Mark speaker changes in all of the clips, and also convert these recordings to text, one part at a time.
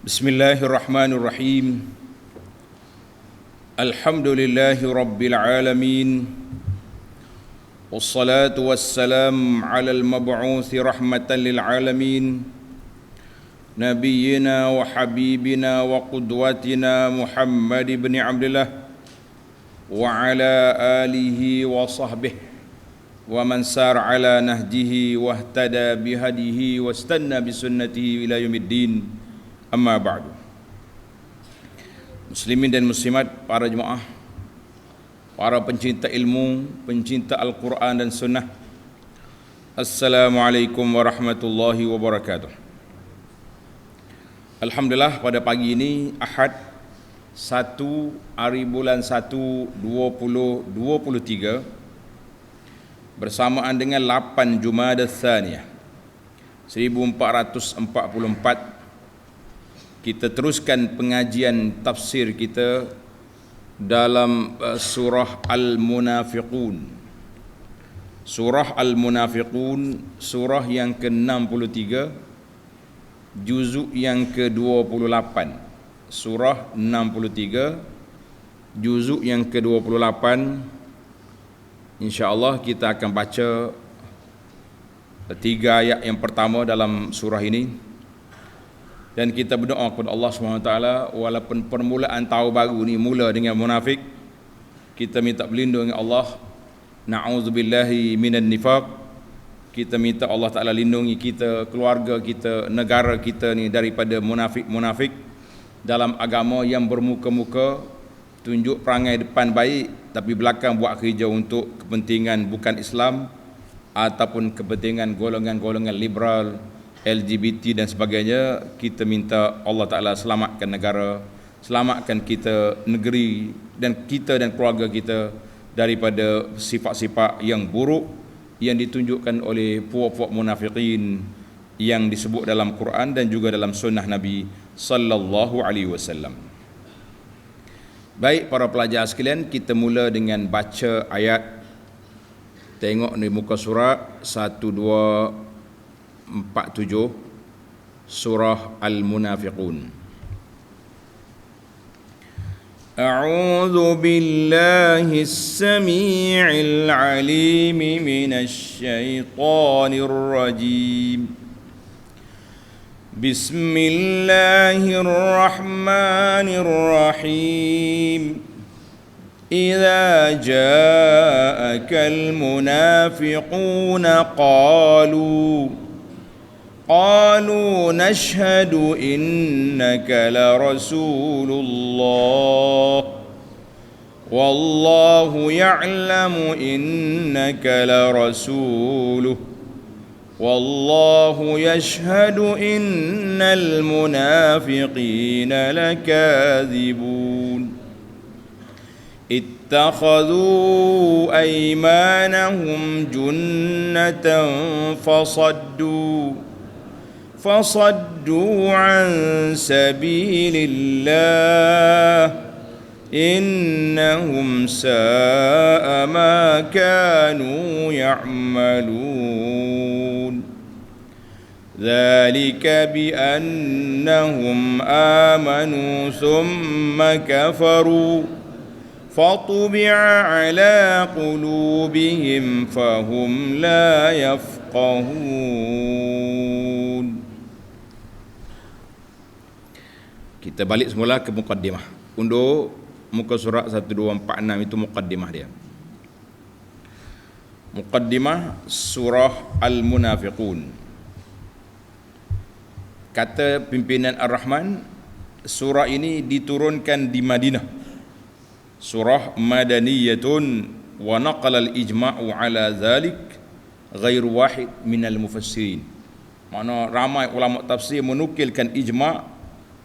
Speaker 1: Bismillahirrahmanirrahim. Alhamdulillahi rabbil alamin. Wassalatu wassalam ala al-mab'uthi rahmatan lil alamin. Nabiyyina wa habibina wa qudwatina Muhammad ibn Abdullah wa ala alihi wa sahbihi wa man sar ala nahjihi wa ihtada bihadihi wa istanna bisunnatihi ila yaumiddin. Amma ba'du. Muslimin dan muslimat, para jemaah, para pencinta ilmu, pencinta Al-Quran dan Sunnah, Assalamualaikum warahmatullahi wabarakatuh. Alhamdulillah, pada pagi ini Ahad 1 hari bulan 1 2023 bersamaan dengan 8 Jumadah Tsaniyah 1444, kita teruskan pengajian tafsir kita dalam surah Al-Munafiqun. Surah Al-Munafiqun, surah yang ke-63, juzuk yang ke-28. Surah 63, juzuk yang ke-28. InsyaAllah kita akan baca 3 ayat yang pertama dalam surah ini. Dan kita berdoa kepada Allah SWT, walaupun permulaan tahun baru ni mula dengan munafik, kita minta berlindung dengan Allah. Na'udzubillahi minan nifaq. Kita minta Allah Ta'ala lindungi kita, keluarga kita, negara kita ni daripada munafik-munafik dalam agama yang bermuka-muka, tunjuk perangai depan baik tapi belakang buat kerja untuk kepentingan bukan Islam ataupun kepentingan golongan-golongan liberal, LGBT dan sebagainya. Kita minta Allah Ta'ala selamatkan negara, selamatkan kita, negeri, dan kita dan keluarga kita daripada sifat-sifat yang buruk yang ditunjukkan oleh puak-puak munafiqin yang disebut dalam Quran dan juga dalam sunnah Nabi sallallahu alaihi wasallam. Baik para pelajar sekalian, kita mula dengan baca ayat. Tengok di muka surat 1247 surah Al-Munafiqun. A'udzu billahi as-sami'il 'alim minasy syaithanir rajim. Bismillahirrahmanirrahim. Idza ja'akal munafiquna قالوا نشهد إنك لرسول الله والله يعلم إنك لرسوله والله يشهد إن المنافقين لكاذبون اتخذوا أيمانهم جنة فصدوا عن سبيل الله إنهم ساء ما كانوا يعملون ذلك بأنهم آمنوا ثم كفروا فطبع على قلوبهم فهم لا يفقهون. Kita balik semula ke muqaddimah. Undur muka surat 1246 itu muqaddimah dia. Muqaddimah surah Al-Munafiqun. Kata pimpinan Ar-Rahman, surah ini diturunkan di Madinah. Surah madaniyatun wa naqala al-ijma'u ala dhalik ghairu wahid minal mufassirin. Makna ramai ulama tafsir menukilkan ijma'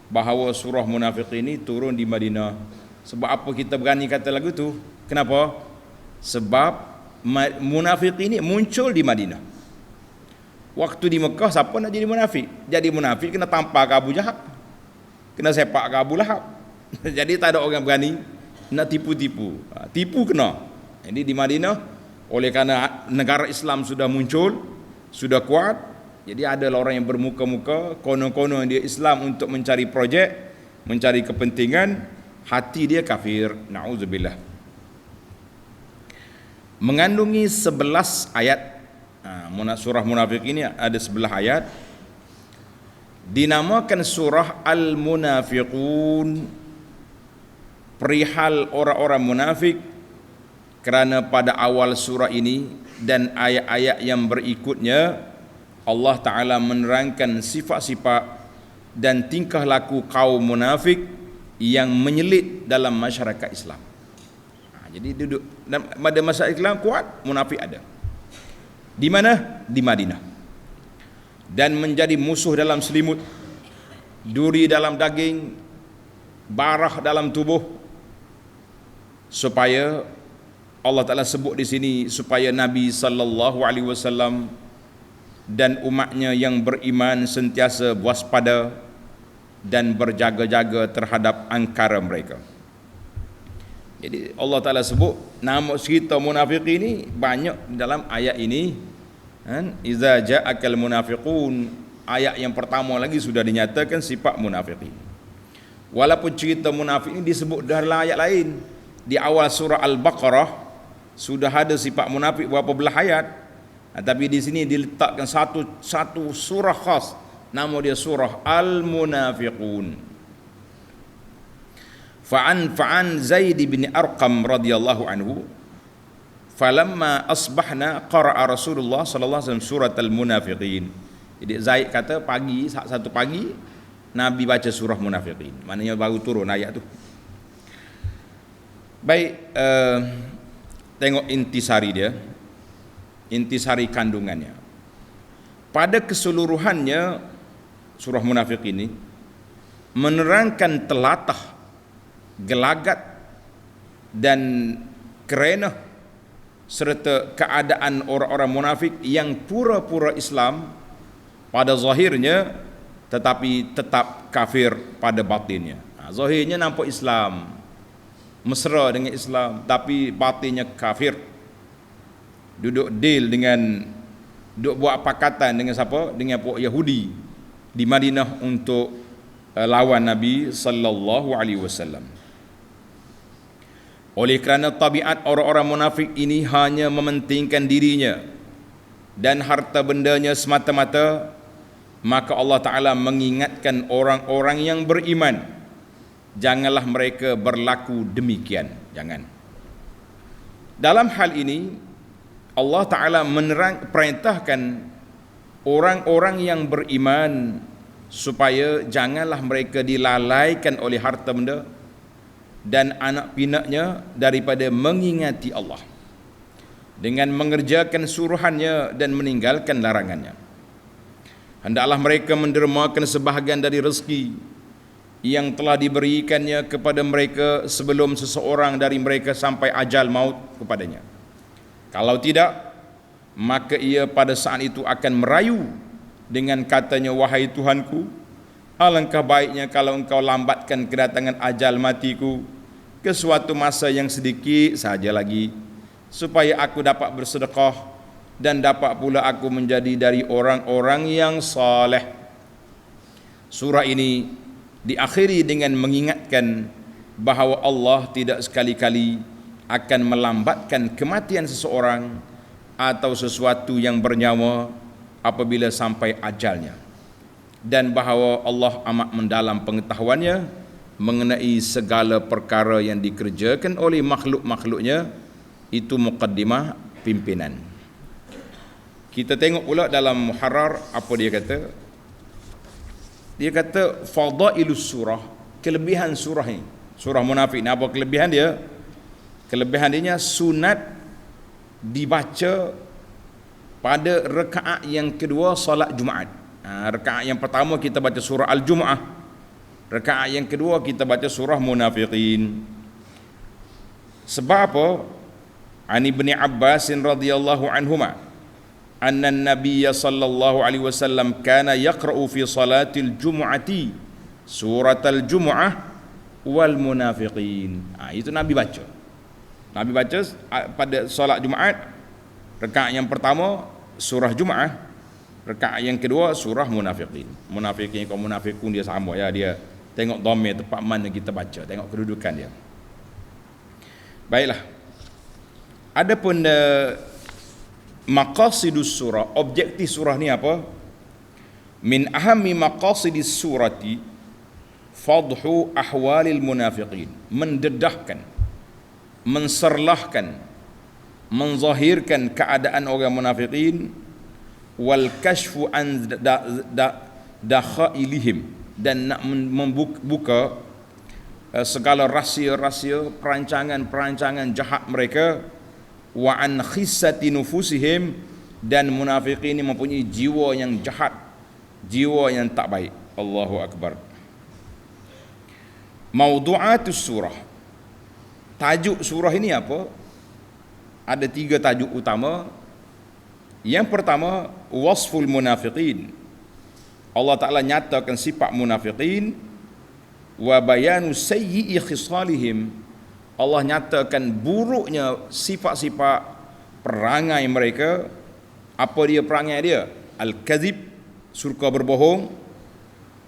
Speaker 1: bahawa surah Munafiq ini turun di Madinah. Sebab apa kita berani kata lagu tu? Kenapa? Sebab Munafiq ini muncul di Madinah. Waktu di Mekah, siapa nak jadi munafik? Jadi munafik kena tampar ke Abu Jahal, kena sepak ke Abu Lahab. Jadi tak ada orang berani nak tipu-tipu. Tipu kena. Jadi di Madinah, oleh kerana negara Islam sudah muncul, sudah kuat, Jadi ada orang yang bermuka-muka, konon-konon dia Islam untuk mencari projek, mencari kepentingan, hati dia kafir. Na'udzubillah. Mengandungi 11 ayat. Surah Munafik ini ada 11 ayat. Dinamakan surah Al-Munafiqun, perihal orang-orang munafik, kerana pada awal surah ini dan ayat-ayat yang berikutnya Allah Ta'ala menerangkan sifat-sifat dan tingkah laku kaum munafik yang menyelit dalam masyarakat Islam. Jadi duduk pada masyarakat Islam kuat, munafik ada. Di mana? Di Madinah. Dan menjadi musuh dalam selimut, duri dalam daging, barah dalam tubuh, supaya Allah Ta'ala sebut di sini supaya Nabi sallallahu alaihi wasallam dan umatnya yang beriman sentiasa waspada dan berjaga-jaga terhadap angkara mereka. Jadi Allah Ta'ala sebut nama cerita munafik ini banyak dalam ayat ini. Iza ja'akal munafiqun, ayat yang pertama lagi sudah dinyatakan sifat munafikin. Walaupun cerita munafik ini disebut dalam ayat lain. Di awal surah Al-Baqarah sudah ada sifat munafik berapa belah ayat. Tapi di sini diletakkan satu surah khas, nama dia surah Al-Munafiqun. Fa'an Zaid bin Arqam radhiyallahu anhu, falamma asbahna qara'a Rasulullah sallallahu alaihi wasallam surat Al-Munafiqin. Jadi Zaid kata satu pagi Nabi baca surah Munafiqin. Maknanya baru turun ayat tu. Baik, tengok intisari dia. Intisari kandungannya. Pada keseluruhannya surah Munafik ini menerangkan telatah, gelagat dan kerenah serta keadaan orang-orang munafik yang pura-pura Islam pada zahirnya tetapi tetap kafir pada batinnya. Zahirnya nampak Islam, mesra dengan Islam, tapi batinnya kafir. Duduk deal duduk buat pakatan dengan siapa? Dengan puak Yahudi di Madinah untuk lawan Nabi sallallahu alaihi wasallam. Oleh kerana tabiat orang-orang munafik ini hanya mementingkan dirinya dan harta bendanya semata-mata, maka Allah Ta'ala mengingatkan orang-orang yang beriman, janganlah mereka berlaku demikian. Jangan. Dalam hal ini Allah Ta'ala perintahkan orang-orang yang beriman supaya janganlah mereka dilalaikan oleh harta benda dan anak pinaknya daripada mengingati Allah dengan mengerjakan suruhannya dan meninggalkan larangannya. Hendaklah mereka mendermakan sebahagian dari rezeki yang telah diberikannya kepada mereka sebelum seseorang dari mereka sampai ajal maut kepadanya. Kalau tidak, maka ia pada saat itu akan merayu dengan katanya, wahai Tuhanku, alangkah baiknya kalau engkau lambatkan kedatangan ajal matiku ke suatu masa yang sedikit saja lagi, supaya aku dapat bersedekah dan dapat pula aku menjadi dari orang-orang yang saleh. Surah ini diakhiri dengan mengingatkan bahawa Allah tidak sekali-kali akan melambatkan kematian seseorang atau sesuatu yang bernyawa apabila sampai ajalnya, dan bahawa Allah amat mendalam pengetahuannya mengenai segala perkara yang dikerjakan oleh makhluk-makhluknya. Itu muqaddimah pimpinan. Kita tengok pula dalam Muharrar apa dia kata. Dia kata fadailus surah, kelebihan surah ini, surah Munafik ni. Apa kelebihan dia? Kelebihan dia sunat dibaca pada rakaat yang kedua salat Jumaat. Rakaat yang pertama kita baca surah Al-Jumu'ah, rakaat yang kedua kita baca surah Munafiqin. Sebab apa? An Ibni Abbas radhiyallahu anhuma anna an-nabiy sallallahu alaihi wasallam kana yaqra'u fi salatil jumu'ati suratal jumu'ah wal munafiqin. Itu Nabi baca. Nabi baca pada solat Jumaat, rakaat yang pertama surah Jumaat, Rakaat yang kedua surah munafiqin. Munafiqin kau munafiqun dia sama ya, dia tengok dhamir tempat mana kita baca, tengok kedudukan dia. Baiklah. Adapun maqasidus surah, objektif surah ni apa? Min ahammi maqasidis surati fadhu ahwalil munafiqin, mendedahkan, menserlahkan, menzahirkan keadaan orang munafiqin, wal kashfu an dakhailihim, dan nak membuka segala rahsia-rahsia, perancangan-perancangan jahat mereka, wa an khissati nufusihim, dan munafiqin ini mempunyai jiwa yang jahat, jiwa yang tak baik. Allahu akbar. Maudu'atus surah, tajuk surah ini apa? Ada 3 tajuk utama. Yang pertama, wasful munafiqin. Allah Ta'ala nyatakan sifat munafiqin. Wa bayanu sayyi'i khisalihim. Allah nyatakan buruknya sifat-sifat perangai mereka. Apa dia perangai dia? Al-kazib, suka berbohong.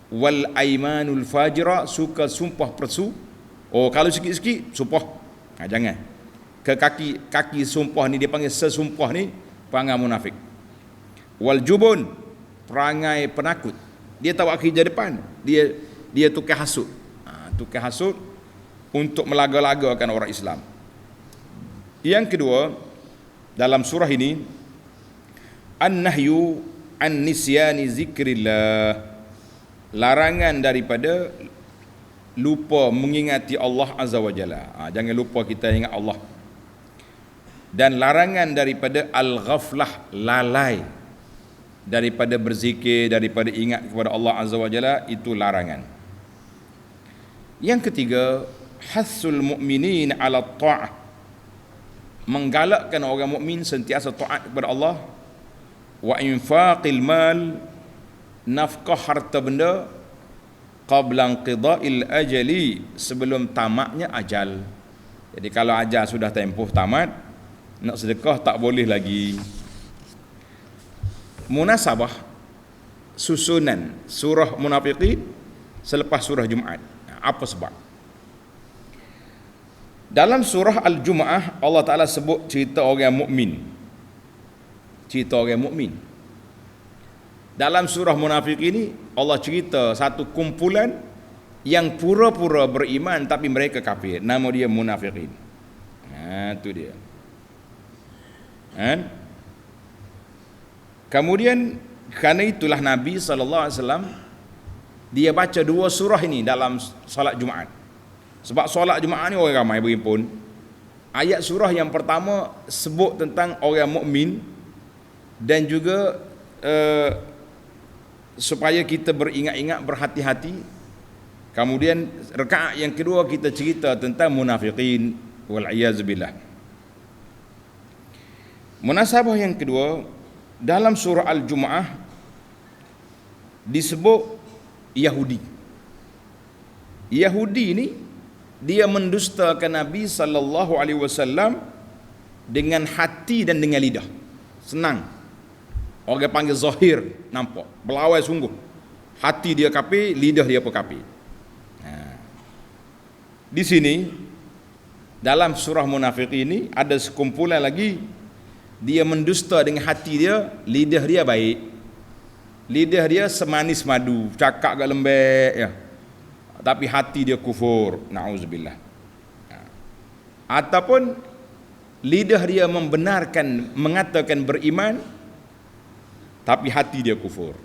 Speaker 1: Wal aimanul fajira, suka sumpah palsu. Oh, kalau sikit-sikit sumpah. Jangan. Ke kaki sumpah ni dia panggil sesumpah ni, perangai munafik. Wal jubun, perangai penakut. Dia tahu akhir depan. Dia tukar hasut. Tukar hasut untuk melaga-lagakan orang Islam. Yang kedua, dalam surah ini, an-nahyu an nisyani zikrillah, larangan daripada lupa mengingati Allah Azza wa Jalla. Jangan lupa kita ingat Allah. Dan larangan daripada al-ghaflah, lalai daripada berzikir, daripada ingat kepada Allah Azza wa Jalla, itu larangan. Yang ketiga, hassul mu'minin ala ta'ah, menggalakkan orang mukmin sentiasa taat kepada Allah. Wa infaqil mal, nafkah harta benda, qabla inqida'il ajali, sebelum tamatnya ajal. Jadi kalau ajal sudah tempoh tamat, nak sedekah tak boleh lagi. Munasabah susunan surah munafiqin selepas surah Jumaat. Apa sebab? Dalam surah Al-Jumu'ah Allah Ta'ala sebut cerita orang mukmin. Cerita orang mukmin. Dalam surah munafik ini Allah cerita satu kumpulan yang pura-pura beriman tapi mereka kafir. Nama dia munafiqin. Itu dia. Kemudian kerana itulah Nabi SAW dia baca 2 surah ini dalam solat Jumaat. Sebab solat Jumaat ni orang ramai berhimpun. Ayat surah yang pertama sebut tentang orang mukmin dan juga supaya kita beringat-ingat, berhati-hati. Kemudian rakaat yang kedua kita cerita tentang munafiqin, wal iyaz billah. Munasabah yang kedua, dalam surah Al-Jumu'ah disebut Yahudi. Yahudi ni dia mendustakan Nabi sallallahu alaihi wasallam dengan hati dan dengan lidah. Senang. Orang panggil zahir, nampak belawai sungguh. Hati dia kafir, lidah dia pun kafir. Di sini dalam surah munafik ini ada sekumpulan lagi, dia mendusta dengan hati dia, lidah dia baik. Lidah dia semanis madu, cakap agak lembek ya. Tapi hati dia kufur, na'udzubillah. Ataupun lidah dia membenarkan, mengatakan beriman, tapi hati dia kufur.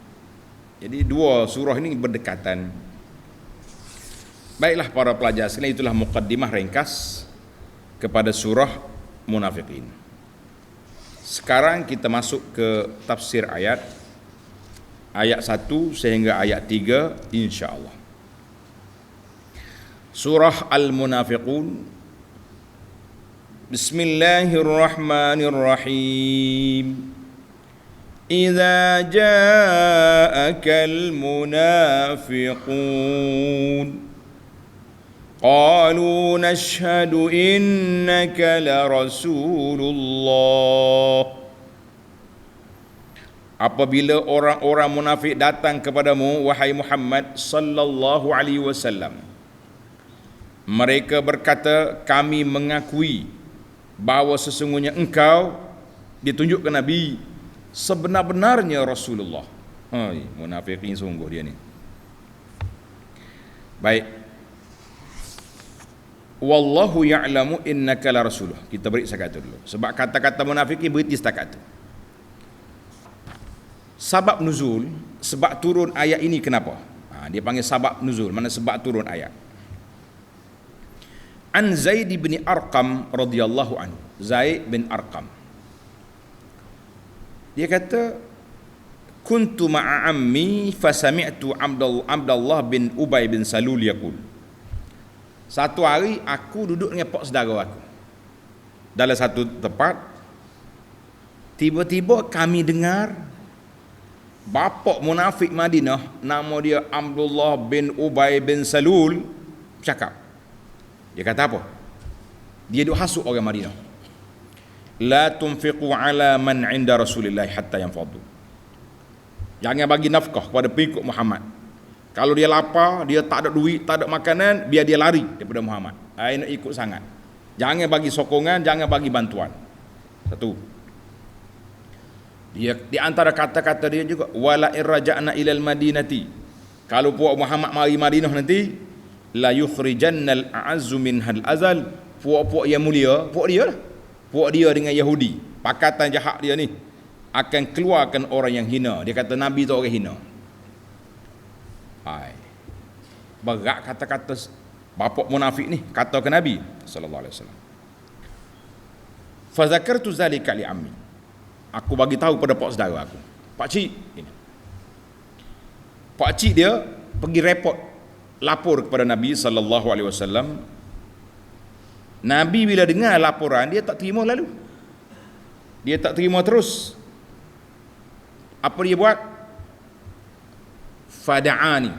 Speaker 1: Jadi 2 surah ini berdekatan. Baiklah para pelajar sekalian, itulah muqaddimah ringkas kepada surah Munafiqin. Sekarang kita masuk ke tafsir ayat 1 sehingga ayat 3 insya-Allah. Surah Al-Munafiqun. Bismillahirrahmanirrahim. Idza ja'akal munafiqun qalu nashhadu innaka la rasulullah. apabila orang-orang munafik datang kepadamu wahai Muhammad sallallahu alaihi wasallam, mereka berkata, kami mengakui bahawa sesungguhnya engkau ditunjuk ke Nabi sebenar-benarnya Rasulullah. Hai, munafikin sungguh dia ni. Baik. Wallahu ya'lamu innaka la rasuluh. Kita beri setakat itu dulu. Sebab kata-kata munafikin berhenti setakat itu. Sabab nuzul, sebab turun ayat ini kenapa? Dia panggil sabab nuzul, mana sebab turun ayat. An Zaid bin Arqam radhiyallahu anhu. Zaid bin Arqam. Dia kata, kuntu ma'a ammi fasami'tu Abdullah bin Ubay bin Salul yaqul. Satu hari aku duduk dengan pak saudara aku dalam satu tempat. Tiba-tiba kami dengar bapak munafik Madinah, nama dia Abdullah bin Ubay bin Salul, cakap. Dia kata apa? Dia duk hasut orang Madinah. La tunfiqu ala man 'inda Rasulillah hatta yanfadu. Jangan bagi nafkah kepada pengikut Muhammad. Kalau dia lapar, dia tak ada duit, tak ada makanan, biar dia lari daripada Muhammad. Nak ikut sangat. Jangan bagi sokongan, jangan bagi bantuan. Satu. Dia di antara kata-kata dia juga, wala irja'na ilal madinati. Kalau puak Muhammad mari Madinah nanti, la yukhrijannal a'azzu minhal azal. Puak-puak yang mulia, puak dia lah. Puak dia dengan Yahudi, pakatan jahat dia ni akan keluarkan orang yang hina. Dia kata Nabi tu orang hina. Hai. Berat kata-kata bapak munafik ni kata ke Nabi sallallahu alaihi wasallam. Fa zakartu zalika li ammi. Aku bagi tahu pada pak saudara aku. Pak cik ini. Pak cik dia pergi report lapor kepada Nabi sallallahu alaihi wasallam. Nabi bila dengar laporan dia tak terima lalu. Dia tak terima terus. Apa dia buat? Fada'ani.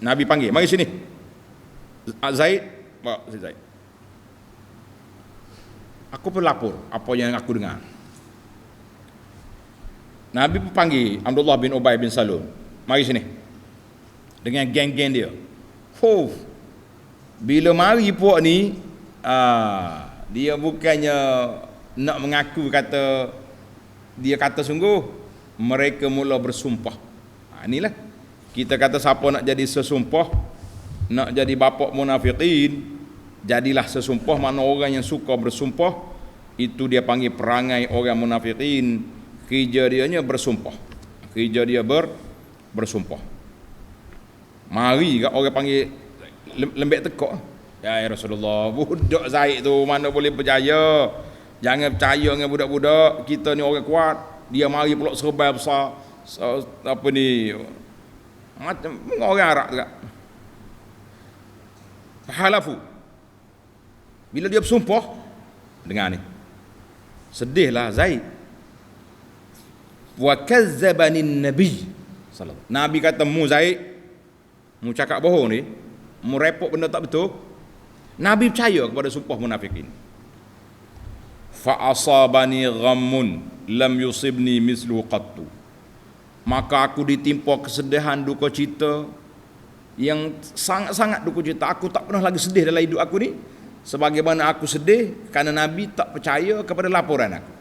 Speaker 1: Nabi panggil, mari sini. Zaid, bawa Zaid. Aku pun lapor apa yang aku dengar. Nabi pun panggil Abdullah bin Ubay bin Salul. Mari sini. Dengan geng-geng dia. Bila mari puak ni, dia bukannya nak mengaku kata, dia kata sungguh, mereka mula bersumpah. Inilah. Kita kata siapa nak jadi sesumpah, nak jadi bapak munafikin, jadilah sesumpah. Mana orang yang suka bersumpah, itu dia panggil perangai orang munafikin. Kerja dianya bersumpah. Kerja dia bersumpah. Mari kat orang panggil lembek tekak. Ya Rasulullah, budak Zaid tu mana boleh percaya. Jangan percaya dengan budak-budak. Kita ni orang kuat. Dia mari pula serbai besar. Apa ni, macam orang Arab juga. Halafu. Bila dia bersumpah, dengar ni. Sedihlah Zaid. Wa kazzabani Nabi sallallahu. Nabi kata, mu Zaid, mu cakap bohong ni, mu repot benda tak betul. Nabi percaya kepada sumpah munafikin. Fa asabani ghammun lam yusibni mislu qattu. Maka aku ditimpa kesedihan, duka cita yang sangat-sangat duka cita. Aku tak pernah lagi sedih dalam hidup aku ni sebagaimana aku sedih kerana Nabi tak percaya kepada laporan aku.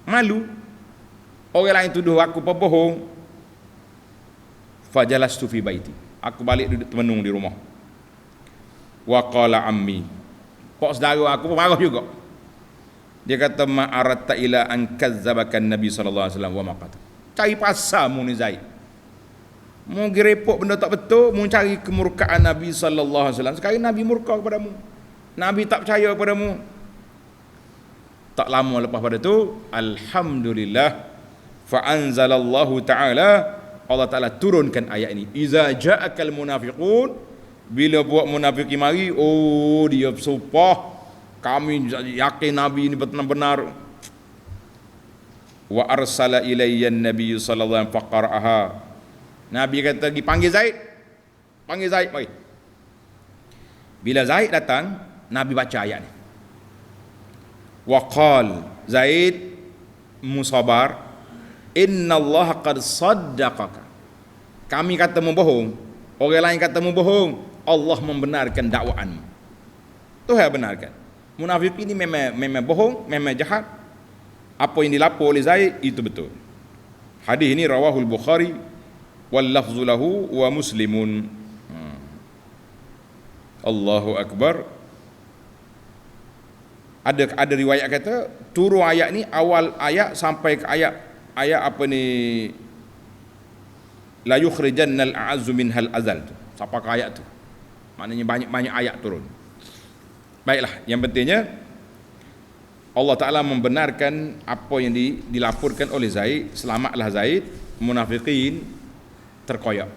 Speaker 1: Malu. Orang lain tuduh aku pembohong. Fajalastu fi baiti. Aku balik duduk termenung di rumah. Wa qala ammi. Pak saudara aku pun marah juga. Dia kata, ma aratta ila an kazzabakan Nabi sallallahu alaihi wasallam wa maqata. Cari pasal mu ni Zaid. Mu gerepok benda tak betul, mu cari kemurkaan Nabi sallallahu alaihi wasallam. Sekarang Nabi murka kepadamu. Nabi tak percaya kepadamu. Tak lama lepas pada tu, alhamdulillah, fa anzalallahu taala, Allah Taala turunkan ayat ini. Iza ja'akal munafiqun, bila buat munafiki mari, oh dia bersumpah, kami yakin Nabi ini benar-benar. Wa arsala ilayya an-nabiy sallallahu alaihi wasallam faqara'aha. Nabi kata, pergi panggil Zaid. Panggil Zaid mari. Bila Zaid datang, Nabi baca ayat ni. Wa qal, Zaid musabar, innallaha qad saddaqaka. Kami kata bohong, orang lain kata bohong, Allah membenarkan dakwaanmu. Tuhan benarkan. Munafik ini memang bohong, memang jahat. Apa yang dilapor oleh Zaid itu betul. Hadis ini rawahul Bukhari wal lafzu lahu wa Muslimun. Allahu akbar. Ada riwayat kata turun ayat ni, awal ayat sampai ke ayat apa ni, la yukhrijannal a'azzu minhal azal tu. Sampai ke ayat tu. Maknanya banyak ayat turun. Baiklah, yang pentingnya Allah Ta'ala membenarkan apa yang dilaporkan oleh Zaid. Selamatlah Zaid, munafikin terkoyak.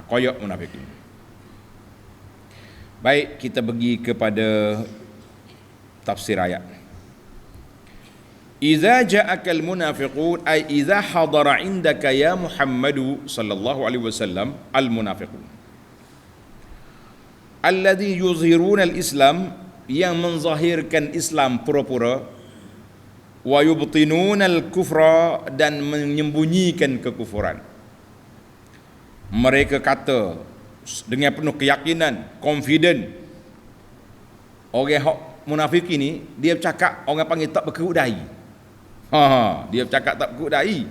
Speaker 1: Koyak munafikin. Baik, kita pergi kepada tafsir ayat. Iza ja'akal munafiqun ay iza hadara indaka ya Muhammadu sallallahu alaihi wasallam al munafiqun alladhi yuzhiruna al Islam, yang menzahirkan Islam pura-pura, wa yubtinuna al kufra, dan menyembunyikan kekufuran. Mereka kata dengan penuh keyakinan, confident. Orang munafik ini dia bercakap, orang panggil tak berkeruk dahi. Dia bercakap tak berkeruk dahi,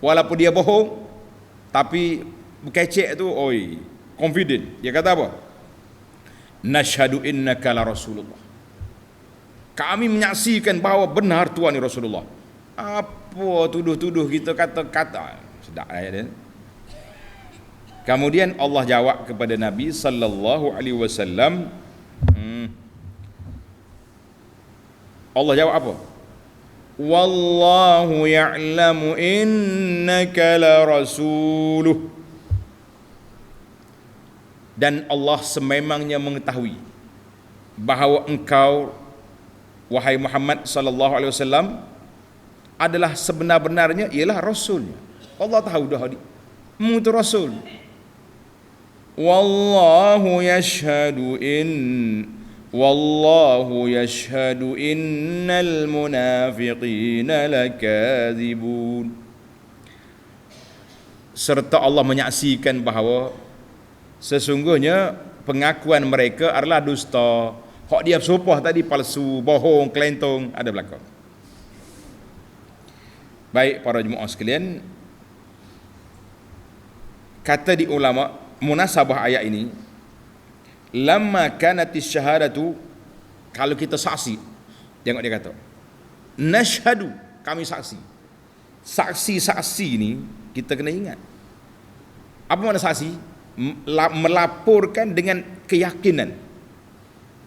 Speaker 1: walaupun dia bohong, tapi berkecek tu, oi, confident. Dia kata apa? Nashhadu innaka la Rasulullah. Kami menyaksikan bahawa benar Tuhan ni Rasulullah. Apa tuduh-tuduh kita kata-kata. Sedap ayat dia. Kemudian Allah jawab kepada Nabi sallallahu alaihi wasallam. Allah jawab apa? Wallahu ya'lamu innaka la rasuluh. Dan Allah sememangnya mengetahui bahawa engkau, wahai Muhammad sallallahu alaihi wasallam, adalah sebenar-benarnya ialah rasulnya. Allah tahu dah ni, itu rasul. Wallahu yashhadu innal munafiqina lakadzibun. Serta Allah menyaksikan bahawa sesungguhnya pengakuan mereka adalah dusta. Hak dia bersumpah tadi palsu, bohong, kelentong, ada belakang. Baik para jemaah sekalian, kata di ulama munasabah ayat ini, lamma kanatis syahadatu, kalau kita saksi, tengok dia kata nashhadu, kami saksi. Saksi-saksi ni kita kena ingat. Apa makna saksi? Melaporkan dengan keyakinan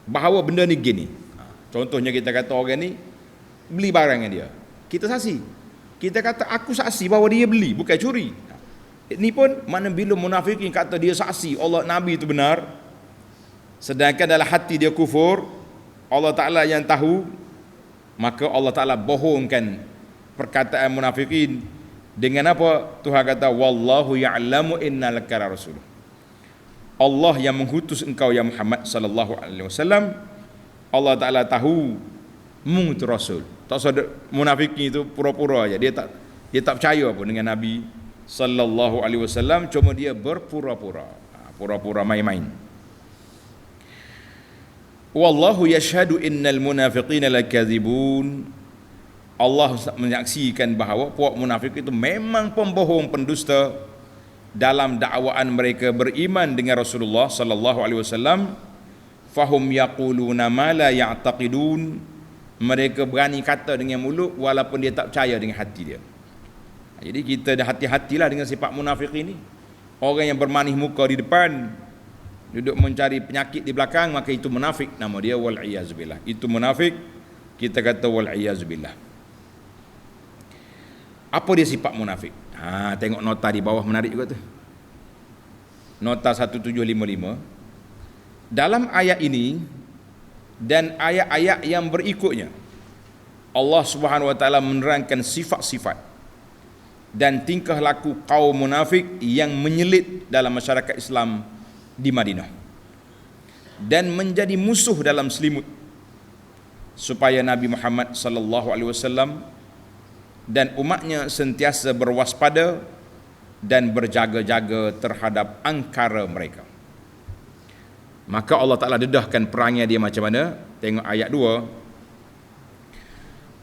Speaker 1: bahawa benda ni gini. Contohnya kita kata orang ni beli barangnya dia, kita saksi. Kita kata aku saksi bahawa dia beli, bukan curi. Ini pun mana bila munafikin kata dia saksi Allah Nabi itu benar, sedangkan dalam hati dia kufur, Allah Ta'ala yang tahu, maka Allah Ta'ala bohongkan perkataan munafikin dengan apa? Tuhan kata wallahu ya'lamu innaka la rasul. Allah yang mengutus engkau ya Muhammad sallallahu alaihi wasallam. Allah Taala tahu mu itu rasul. Tak usah munafikin itu pura-pura aja. Dia tak percaya apa dengan Nabi sallallahu alaihi wasallam, cuma dia berpura-pura. Pura-pura main-main. Wallahu yashhadu innal munafiqina lakadzibun. Allah menyaksikan bahawa puak munafik itu memang pembohong, pendusta dalam dakwaan mereka beriman dengan Rasulullah sallallahu alaihi wasallam. Fahum yaquluna ma la ya'taqidun. Mereka berani kata dengan mulut walaupun dia tak percaya dengan hati dia. Jadi kita dah hati-hatilah dengan sifat munafik ini. Orang yang bermanis muka di depan, duduk mencari penyakit di belakang, maka itu munafik, nama dia wal iyaz billah. Itu munafik, kita kata wal iyaz billah. Apa dia sifat munafik? Tengok nota di bawah, menarik juga tu. Nota 1755. Dalam ayat ini dan ayat-ayat yang berikutnya, Allah Subhanahu wa taala menerangkan sifat-sifat dan tingkah laku kaum munafik yang menyelit dalam masyarakat Islam di Madinah dan menjadi musuh dalam selimut, supaya Nabi Muhammad sallallahu alaihi wasallam dan umatnya sentiasa berwaspada dan berjaga-jaga terhadap angkara mereka. Maka Allah Ta'ala dedahkan perangnya dia macam mana? Tengok ayat 2.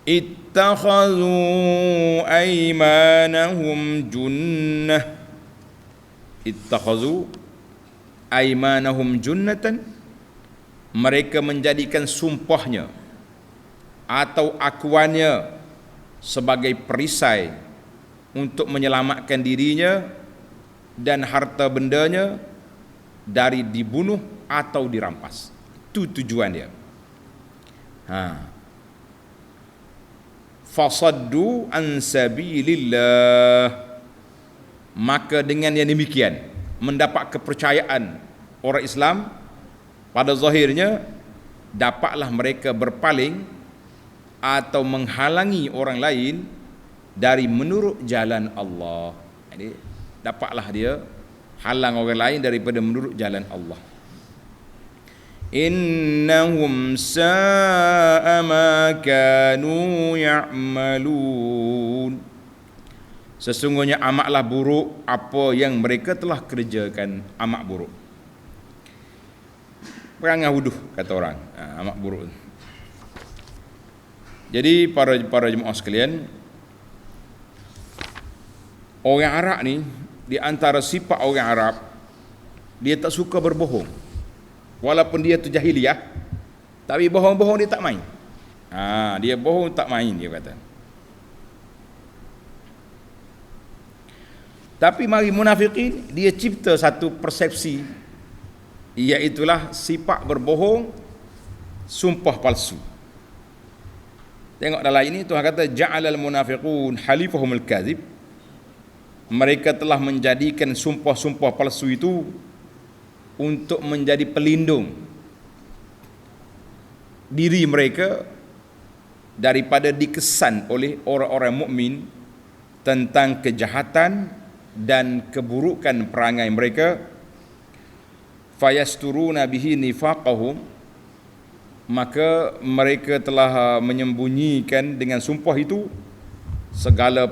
Speaker 1: Ittakhadhu aymanahum junnah. Ittakhadhu aymanahum junnatan. Mereka menjadikan sumpahnya atau akuannya sebagai perisai untuk menyelamatkan dirinya dan harta bendanya dari dibunuh atau dirampas. Itu tujuan dia. Fasaddu an sabilillah. Maka dengan yang demikian mendapat kepercayaan orang Islam, pada zahirnya dapatlah mereka berpaling atau menghalangi orang lain dari menurut jalan Allah. Jadi dapatlah dia halang orang lain daripada menurut jalan Allah. Innahum sa'a ma kanu ya'malun. Sesungguhnya amatlah buruk apa yang mereka telah kerjakan. Amat buruk, perangai huduh kata orang. Amat buruk. Jadi para jemaah sekalian, orang Arab ni, di antara sifat orang Arab, dia tak suka berbohong. Walaupun dia tu jahiliyah, tapi bohong-bohong dia tak main. Dia bohong tak main, dia kata. Tapi mari munafikin, dia cipta satu persepsi, iaitulah sifat berbohong, sumpah palsu. Tengok dalam ini Tuhan kata ja'alal munafiqun halifahumul kadzib. Mereka telah menjadikan sumpah-sumpah palsu itu untuk menjadi pelindung diri mereka daripada dikesan oleh orang-orang mukmin tentang kejahatan dan keburukan perangai mereka. Fayasturuna bihi nifaqahum. Maka mereka telah menyembunyikan dengan sumpah itu segala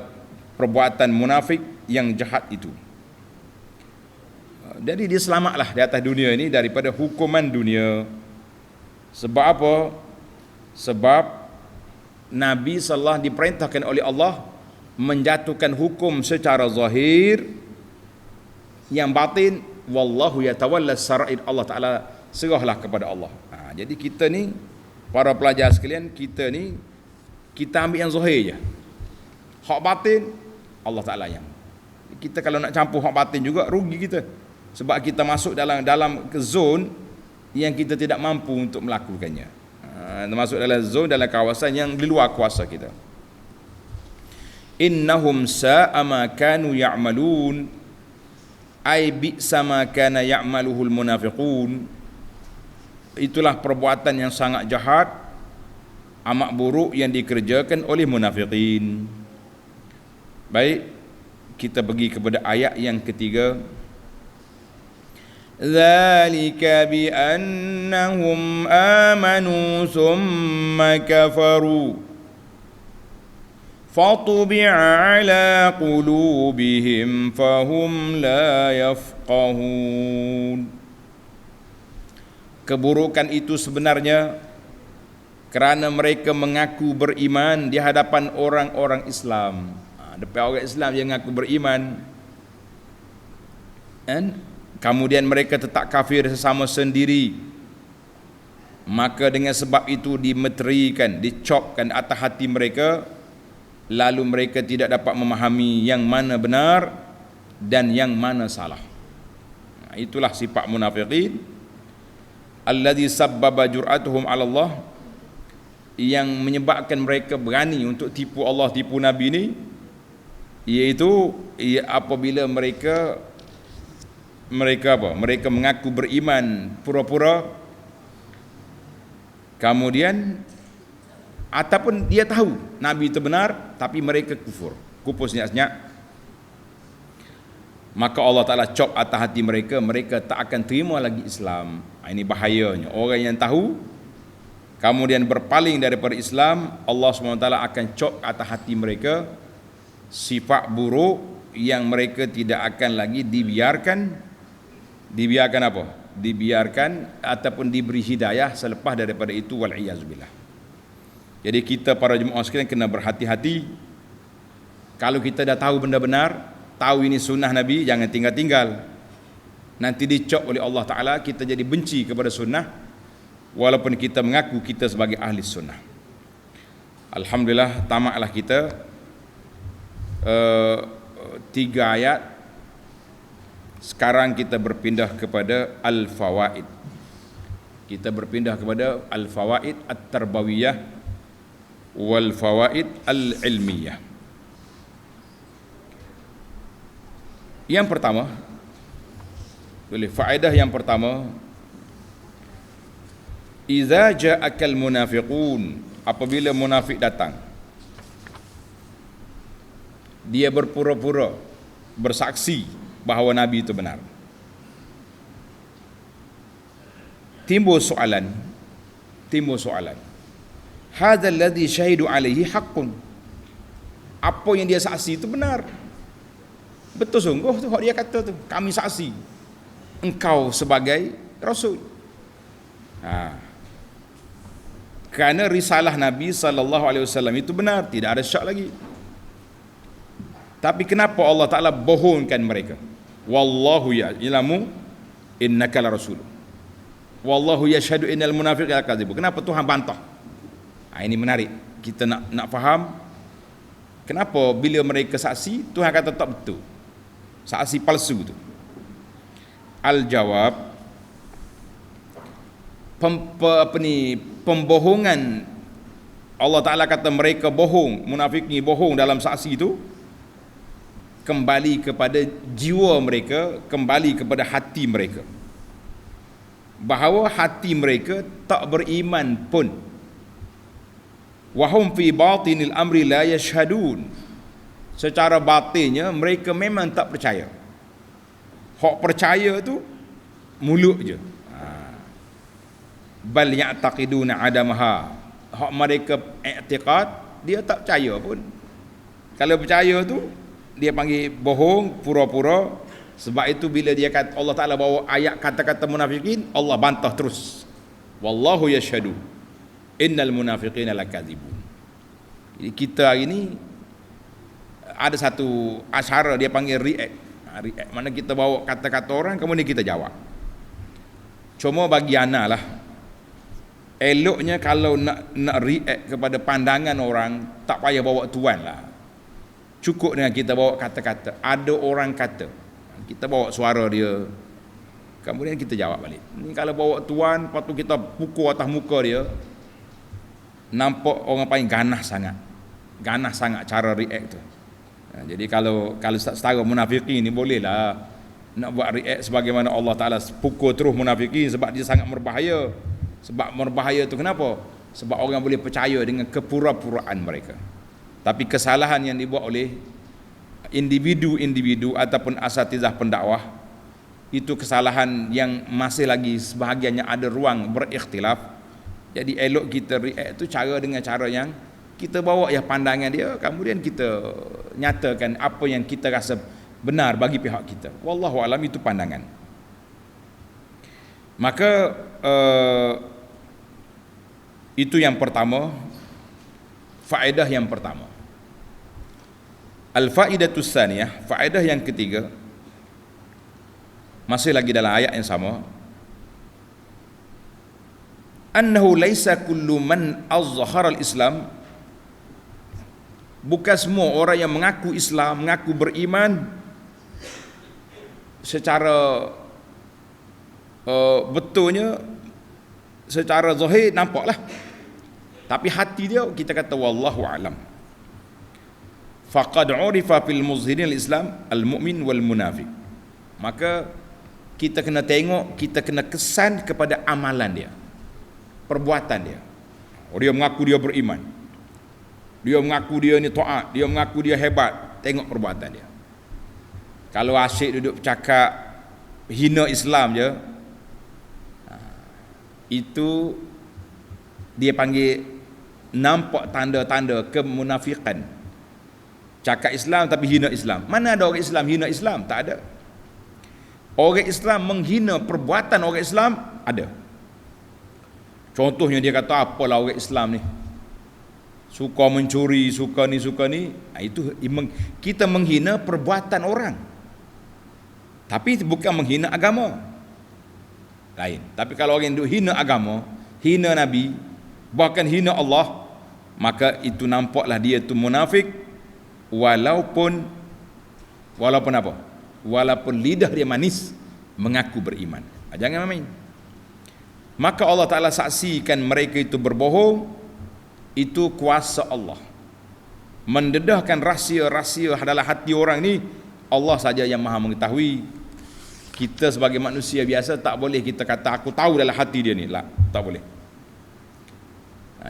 Speaker 1: perbuatan munafik yang jahat itu. Jadi dia selamatlah di atas dunia ini daripada hukuman dunia. Sebab apa? Sebab Nabi sallallahu diperintahkan oleh Allah menjatuhkan hukum secara zahir, yang batin wallahu yatawalla sarair. Allah Taala serahlah kepada Allah. Jadi kita ni, para pelajar sekalian, kita ambil yang zahir je. Hak batin Allah Taala yang. Kita kalau nak campur hak batin juga rugi kita. Sebab kita masuk dalam zon yang kita tidak mampu untuk melakukannya. Masuk dalam zon, dalam kawasan yang di luar kuasa kita. Innahum sa'a ma kanu ya'malun. Ai bi'sa ma kana ya'maluhul munafiqun. Itulah perbuatan yang sangat jahat, amat buruk yang dikerjakan oleh munafiqin. Baik, kita pergi kepada ayat yang ketiga. Dzalika bi annahum amanu thumma kafaru fatubi'a ala qulubihim fahum la yafqahun. Keburukan itu sebenarnya kerana mereka mengaku beriman di hadapan orang-orang Islam. Depan orang Islam yang mengaku beriman, kemudian mereka tetap kafir sesama sendiri, maka dengan sebab itu dimeterikan, dicopkan atas hati mereka, lalu mereka tidak dapat memahami yang mana benar dan yang mana salah. Itulah sifat munafiqin. Alladzi sabbaba jur'atuhum 'ala Allah, yang menyebabkan mereka berani untuk tipu Allah, tipu Nabi ni, iaitu apabila mereka mengaku beriman pura-pura, kemudian ataupun dia tahu Nabi itu benar tapi mereka kufur senyap-senyap, maka Allah Ta'ala cop atas hati mereka, mereka tak akan terima lagi Islam. Ini bahayanya. Orang yang tahu kemudian berpaling daripada Islam, Allah SWT akan cok atas hati mereka sifat buruk yang mereka tidak akan lagi dibiarkan apa? Dibiarkan ataupun diberi hidayah selepas daripada itu, wal'iyazubillah. Jadi kita para jemaah sekalian kena berhati-hati. Kalau kita dah tahu benda benar, tahu ini sunnah Nabi, jangan tinggal-tinggal. Nanti dicok oleh Allah Ta'ala, kita jadi benci kepada sunnah walaupun kita mengaku kita sebagai ahli sunnah. Alhamdulillah, tamatlah kita 3 ayat. Sekarang kita berpindah kepada al-fawaid. Kita berpindah kepada al-fawaid at-tarbawiyah wal fawaid al-ilmiyah. Yang pertama, faedah yang pertama, idza ja'akal munafiqun, apabila munafik datang, dia berpura-pura bersaksi bahawa Nabi itu benar. Timbul soalan. Hadzal ladzi syahidu alaihi haqqun. Apa yang dia saksi itu benar. Betul sungguh tu hak dia kata tu. Kami saksi engkau sebagai rasul. Kerana risalah Nabi sallallahu alaihi wasallam itu benar, tidak ada syak lagi. Tapi kenapa Allah Ta'ala bohongkan mereka? Wallahu ya'lamu innaka la rasul. Wallahu yashhadu innal munafiqina lakadzibun. Kenapa Tuhan bantah? Ini menarik. Kita nak faham kenapa bila mereka saksi Tuhan kata tak betul. Saksi palsu tu. Al-jawab, pembohongan. Allah Ta'ala kata mereka bohong, munafik ni bohong dalam saksi itu kembali kepada jiwa mereka, kembali kepada hati mereka, bahawa hati mereka tak beriman pun. Wahum fi batinil amri la yashhadun. Secara batinnya mereka memang tak percaya. Hak percaya tu mulut je. Bal ya'taqiduna adamaha. Hak mereka i'tiqad, dia tak percaya pun. Kalau percaya tu dia panggil bohong, pura-pura. Sebab itu bila dia kata, Allah Ta'ala bawa ayat kata-kata munafikin, Allah bantah terus. Wallahu yashhadu innal munafiqina lakadzibun. Jadi kita hari ni ada satu asyara dia panggil react. React mana kita bawa kata-kata orang kemudian kita jawab. Cuma bagi ana lah, eloknya kalau nak react kepada pandangan orang, tak payah bawa tuan lah. Cukup dengan kita bawa kata-kata. Ada orang kata, kita bawa suara dia, kemudian kita jawab balik. Ni kalau bawa tuan, lepas tu kita pukul atas muka dia, nampak orang paling ganas sangat cara react tu. Jadi kalau setara munafikin ni bolehlah nak buat react sebagaimana Allah Ta'ala pukul terus munafikin, sebab dia sangat berbahaya. Sebab berbahaya tu kenapa? Sebab orang boleh percaya dengan kepura-puraan mereka. Tapi kesalahan yang dibuat oleh individu-individu ataupun asatizah pendakwah, itu kesalahan yang masih lagi sebahagiannya ada ruang berikhtilaf. Jadi elok kita react tu dengan cara yang kita bawa pandangan dia, kemudian kita nyatakan apa yang kita rasa benar bagi pihak kita. Wallahu alam, itu pandangan. Maka itu yang pertama, faedah yang pertama. Al-faidatus tsaniyah, faedah yang ketiga, masih lagi dalam ayat yang sama. Annahu laisa kullu man azhara al-islam, bukan semua orang yang mengaku Islam, mengaku beriman secara betulnya, secara zahir nampaklah, tapi hati dia kita kata wallahu alam. Faqad urifa fil muzhirin al-islam al-mu'min wal munafiq. Maka kita kena tengok, kita kena kesan kepada amalan dia, perbuatan dia. Dia mengaku dia beriman, dia mengaku dia ni taat, dia mengaku dia hebat, tengok perbuatan dia. Kalau asyik duduk bercakap hina Islam je, itu Dia panggil nampak tanda-tanda kemunafikan. Cakap Islam tapi hina Islam. Mana ada orang Islam hina Islam? Tak ada. Orang Islam menghina perbuatan orang Islam ada. Contohnya dia kata apalah orang Islam ni suka mencuri, suka ni. Itu kita menghina perbuatan orang. Tapi bukan menghina agama. Lain. Tapi kalau orang itu hina agama, hina Nabi, bahkan hina Allah, maka itu nampaklah dia itu munafik. Walaupun apa? Walaupun lidah dia manis mengaku beriman. Jangan main. Maka Allah Ta'ala saksikan mereka itu berbohong. Itu kuasa Allah. Mendedahkan rahsia-rahsia dalam hati orang ni, Allah saja yang maha mengetahui. Kita sebagai manusia biasa tak boleh kita kata aku tahu dalam hati dia ni. Tak boleh.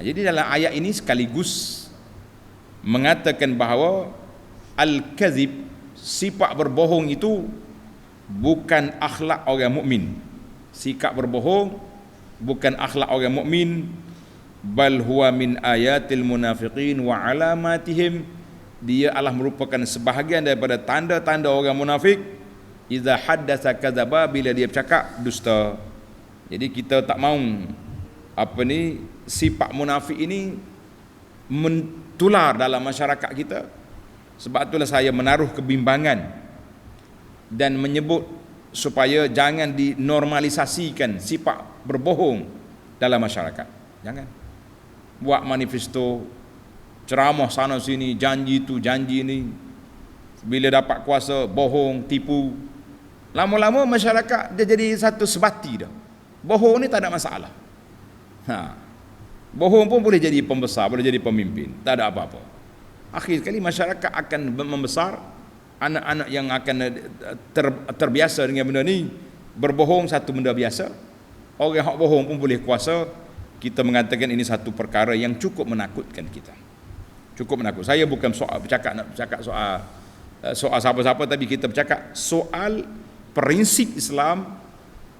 Speaker 1: Jadi dalam ayat ini sekaligus mengatakan bahawa al-kazib, sifat berbohong itu bukan akhlak orang mukmin. Sikap berbohong bukan akhlak orang mukmin, bal huwa min ayatil munafiqin wa alamatihim. Dia adalah merupakan sebahagian daripada tanda-tanda orang munafik. Idza haddatsa kadzaba, bila dia bercakap dusta. Jadi kita tak mahu sifat munafik ini mentular dalam masyarakat kita. Sebab itulah saya menaruh kebimbangan dan menyebut supaya jangan dinormalisasikan sifat berbohong dalam masyarakat. Jangan buat manifesto, ceramah sana sini, janji tu janji ni, bila dapat kuasa bohong, tipu. Lama-lama masyarakat dia jadi satu sebati dah. Bohong ni tak ada masalah. Bohong pun boleh jadi pembesar, boleh jadi pemimpin, tak ada apa-apa. Akhir sekali masyarakat akan membesar, anak-anak yang akan terbiasa dengan benda ni, berbohong satu benda biasa. Orang yang bohong pun boleh kuasa. Kita mengatakan ini satu perkara yang cukup menakutkan kita. Cukup menakut. Saya bukan nak bercakap soal siapa-siapa, tapi kita bercakap soal prinsip Islam.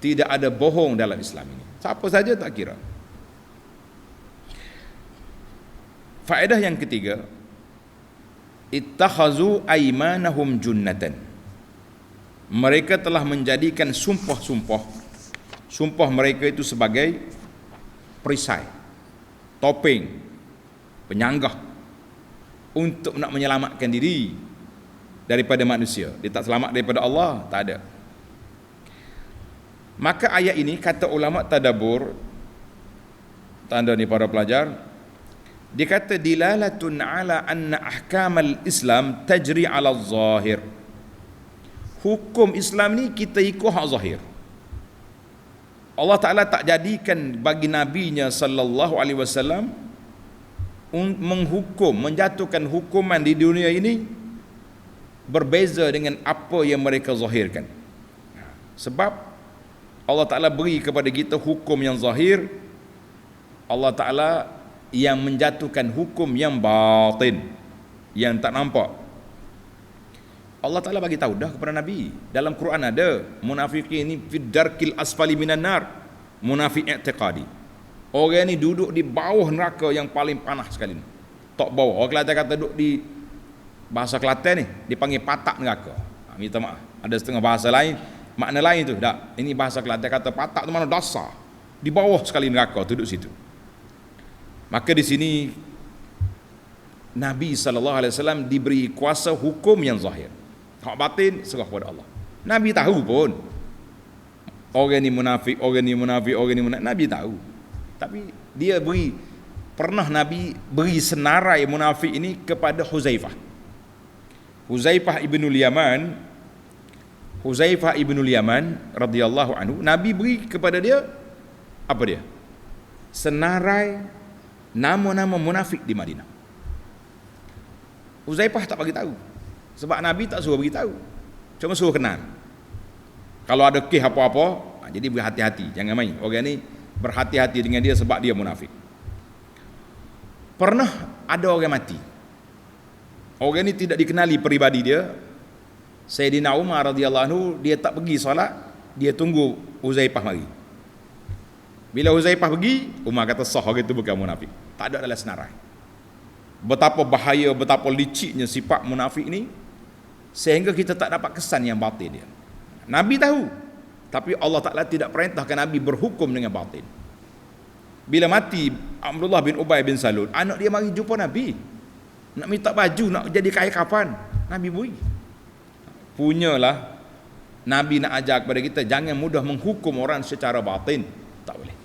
Speaker 1: Tidak ada bohong dalam Islam ini. Siapa saja tak kira. Faedah yang ketiga, ittakhazu aymanahum junnatan. Mereka telah menjadikan sumpah mereka itu sebagai perisai, topeng, penyanggah untuk nak menyelamatkan diri daripada manusia. Dia tak selamat daripada Allah, tak ada. Maka ayat ini kata ulama tadabbur, tanda ni para pelajar, dia kata dilalatun ala anna ahkamal Islam tajri ala zahir. Hukum Islam ni kita ikut hak zahir. Allah Ta'ala tak jadikan bagi nabinya sallallahu alaihi wasallam menghukum, menjatuhkan hukuman di dunia ini berbeza dengan apa yang mereka zahirkan. Sebab Allah Ta'ala beri kepada kita hukum yang zahir, Allah Ta'ala yang menjatuhkan hukum yang batin, yang tak nampak. Allah Ta'ala bagi tahu dah kepada Nabi. Dalam Quran ada, munafiqin ni fid darkil asfali minan nar, munafik i'tiqadi. Orang ni duduk di bawah neraka yang paling panas sekali ni. Tok bawah. Orang Kelantan kata duduk di, bahasa Kelantan ni dipanggil patak neraka. Minta maaf. Ada setengah bahasa lain, makna lain tu. Tak. Ini bahasa Kelantan kata patak tu mana dasar. Di bawah sekali neraka duduk situ. Maka di sini Nabi SAW diberi kuasa hukum yang zahir. Hak batin serah kepada Allah. Nabi tahu pun orang ni munafik, orang ni munafik, orang ni munafik. Nabi tahu. Tapi dia pernah Nabi beri senarai munafik ini kepada Huzaifah. Huzaifah ibnul Yaman radhiyallahu anhu, Nabi beri kepada dia apa dia? Senarai nama-nama munafik di Madinah. Huzaifah tak bagi tahu. Sebab Nabi tak suruh bagi tahu. Cuma suruh kenal. Kalau ada kes apa-apa, jadi berhati-hati, jangan main. Orang ni berhati-hati dengan dia sebab dia munafik. Pernah ada orang mati. Orang ni tidak dikenali peribadi dia. Sayyidina Umar radhiyallahu anhu, dia tak pergi solat, dia tunggu Huzaifah mari. Bila Huzaifah pergi, Umar kata sah orang itu bukan munafik. Tak ada dalam senarai. Betapa bahaya, betapa liciknya sifat munafik ni, sehingga kita tak dapat kesan yang batin dia. Nabi tahu, tapi Allah Ta'ala tidak perintahkan Nabi berhukum dengan batin. Bila mati Abdullah bin Ubay bin Salul, anak dia mari jumpa Nabi, nak minta baju, nak jadi kain kafan. Nabi beri. Punyalah Nabi nak ajar kepada kita, jangan mudah menghukum orang secara batin. Tak boleh.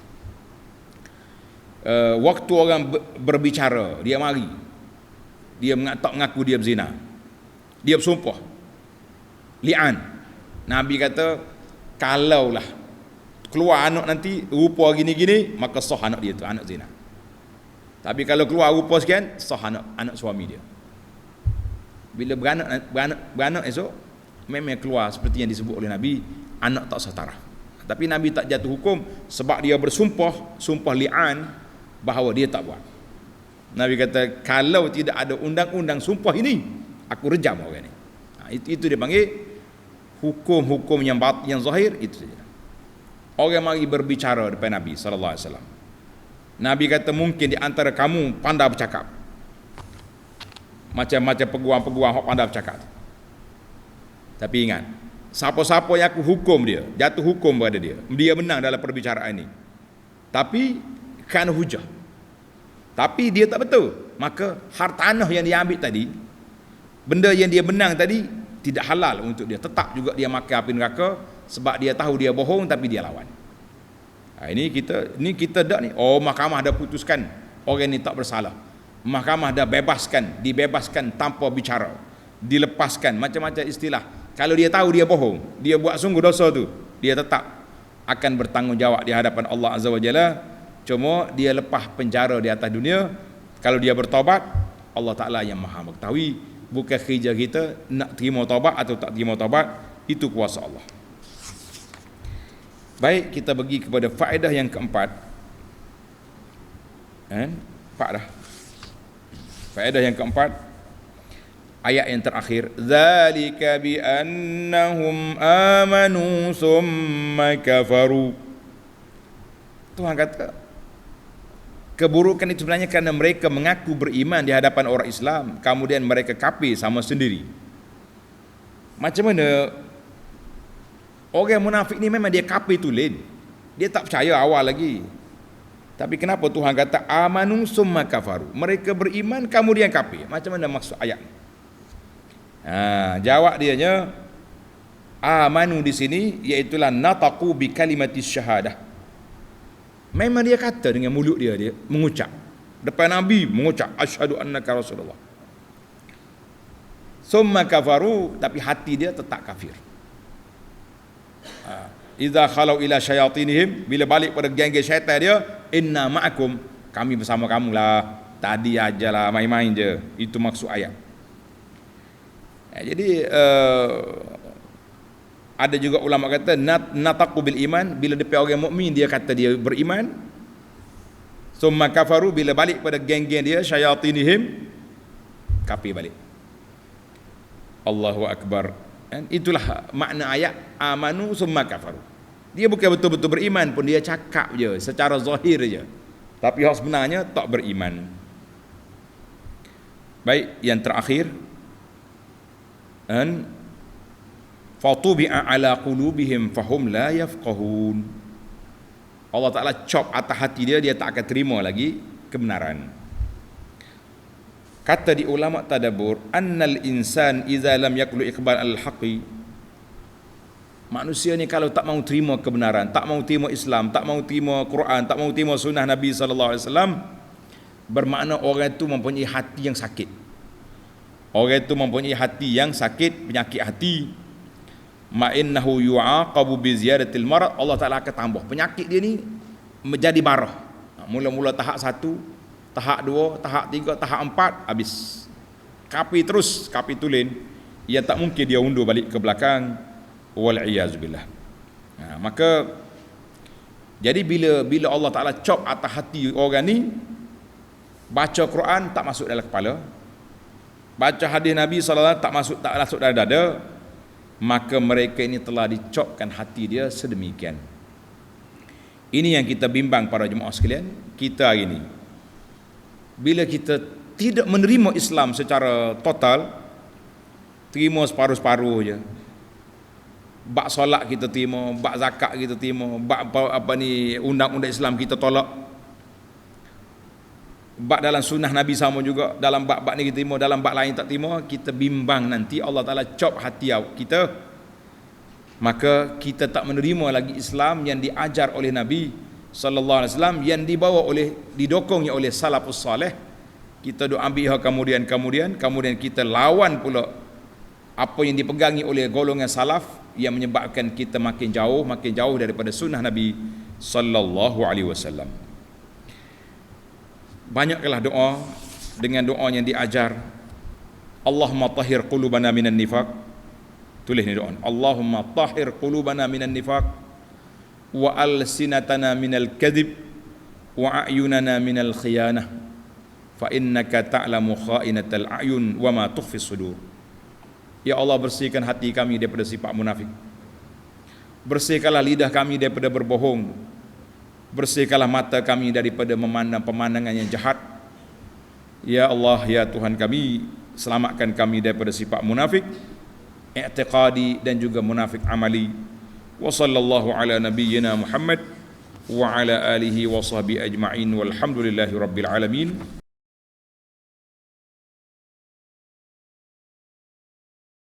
Speaker 1: Waktu orang berbicara, dia mari, dia mengaku dia berzina, dia bersumpah, li'an. Nabi kata, kalaulah keluar anak nanti rupa gini-gini, maka sah anak dia tu, anak zina. Tapi kalau keluar rupa sekian, sah anak suami dia. Bila beranak esok, memang keluar seperti yang disebut oleh Nabi, anak tak setara. Tapi Nabi tak jatuh hukum sebab dia bersumpah, sumpah li'an, bahawa dia tak buat. Nabi kata, kalau tidak ada undang-undang sumpah ini, aku rejam orang ni. Itu dia panggil hukum-hukum yang zahir, itu saja. Orang mari berbicara depan Nabi SAW. Nabi kata, mungkin di antara kamu pandai bercakap, macam-macam peguam-peguam yang pandai bercakap. Tapi ingat, siapa-siapa yang aku hukum dia, jatuh hukum pada dia, dia menang dalam perbicaraan ini, tapi kerana hujah, tapi dia tak betul, maka hartanah yang dia ambil tadi, benda yang dia menang tadi, tidak halal untuk dia. Tetap juga dia makan api neraka, sebab dia tahu dia bohong tapi dia lawan. Ini kita dak ni. Oh, mahkamah dah putuskan orang ni tak bersalah. Mahkamah dah dibebaskan tanpa bicara, dilepaskan, macam-macam istilah. Kalau dia tahu dia bohong, dia buat sungguh dosa tu, dia tetap akan bertanggungjawab di hadapan Allah Azza wa Jalla. Cuma dia lepas penjara di atas dunia. Kalau dia bertaubat, Allah Ta'ala yang maha mengetahui. Bukan kerja kita nak terima taubat atau tak terima taubat, itu kuasa Allah. Baik, kita pergi kepada faedah yang keempat. Empat dah. Faedah yang keempat, ayat yang terakhir, zalika bi annahum amanu summa kafaru. Tuhan kata, keburukan itu sebenarnya kerana mereka mengaku beriman di hadapan orang Islam, kemudian mereka kafir sama sendiri. Macam mana orang munafik ni? Memang dia kafir tulen, dia tak percaya awal lagi. Tapi kenapa Tuhan kata amanu summa kafaru? Mereka beriman kemudian kafir. Macam mana maksud ayat ni? Jawab dianya, amanu di sini iaitulah nataqu bi kalimatis syahadah. Memang dia kata dengan mulut dia mengucap depan Nabi, mengucap asyhadu annaka rasulullah. Summa kafaru, tapi hati dia tetap kafir. Idza khalau ila syayatinihim, bila balik pada geng-geng syaitan dia, inna ma'akum, kami bersama kamu lah, tadi ajalah main-main je. Itu maksud ayat. Jadi ada juga ulama kata nataqu bil iman, bila depan orang mukmin dia kata dia beriman. Summa kafaru, bila balik pada geng-geng dia syayatinihim, kafir balik. Allahu akbar. Itulah makna ayat amanu summa kafaru. Dia bukan betul-betul beriman pun, dia cakap je secara zahir je, tapi hak sebenarnya tak beriman. Baik, yang terakhir, fatubi'a ala qulubihim fahum la yafqahun. Allah Ta'ala cop atas hati dia, dia tak akan terima lagi kebenaran. Kata di ulama tadabbur, annal insan idza lam yaqulu iqbal al-haqi, manusia ni kalau tak mau terima kebenaran, tak mau terima Islam, tak mau terima Quran, tak mau terima sunnah Nabi sallallahu alaihi wasallam, bermakna orang itu mempunyai hati yang sakit. Orang itu mempunyai hati yang sakit, penyakit hati. Ma'innahu yu'aqabu bi ziyadatil marad, Allah Ta'ala akan tambah penyakit dia ni menjadi barah. Mula-mula tahap 1, tahap 2, tahap 3, tahap 4, habis. Kapi terus, kapi tulen. Ia tak mungkin dia undur balik ke belakang. Wal'iyazubillah. Maka jadi bila Allah Ta'ala cop atas hati orang ni, baca Quran tak masuk dalam kepala, baca hadis Nabi SAW tak masuk dalam dada, maka mereka ini telah dicopkan hati dia sedemikian. Ini yang kita bimbang para jemaah sekalian. Kita hari ini, bila kita tidak menerima Islam secara total, terima separuh-separuh je. Bab solat kita terima, bab zakat kita terima, bab undang-undang Islam kita tolak. Bab dalam sunnah Nabi sama juga, dalam bab-bab ni kita terima, dalam bab lain tak terima, kita bimbang nanti Allah Taala cop hati kita. Maka kita tak menerima lagi Islam yang diajar oleh Nabi sallallahu alaihi wasallam, yang didokongnya oleh salafus saleh. Kita duk ambil kemudian kita lawan pula apa yang dipegangi oleh golongan salaf, yang menyebabkan kita makin jauh daripada sunnah Nabi sallallahu alaihi wasallam. Banyaklah doa dengan doa yang diajar. Allahumma tahhir qulubana minan nifaq. Tulis ni doa. Allahumma tahhir qulubana minan nifaq wa alsinatana minal kadhib wa a'yunana minal khiyanah fa innaka ta'lamu kha'inatal a'yun wa ma tukhfis sudur. Ya Allah, bersihkan hati kami daripada sifat munafik. Bersihkanlah lidah kami daripada berbohong. Bersihkanlah mata kami daripada memandang pemandangan yang jahat. Ya Allah, ya Tuhan kami, selamatkan kami daripada sifat munafik i'tiqadi dan juga munafik amali. Wa sallallahu ala nabiyyina Muhammad wa ala alihi wa sahbihi ajma'in walhamdulillahi rabbil alamin.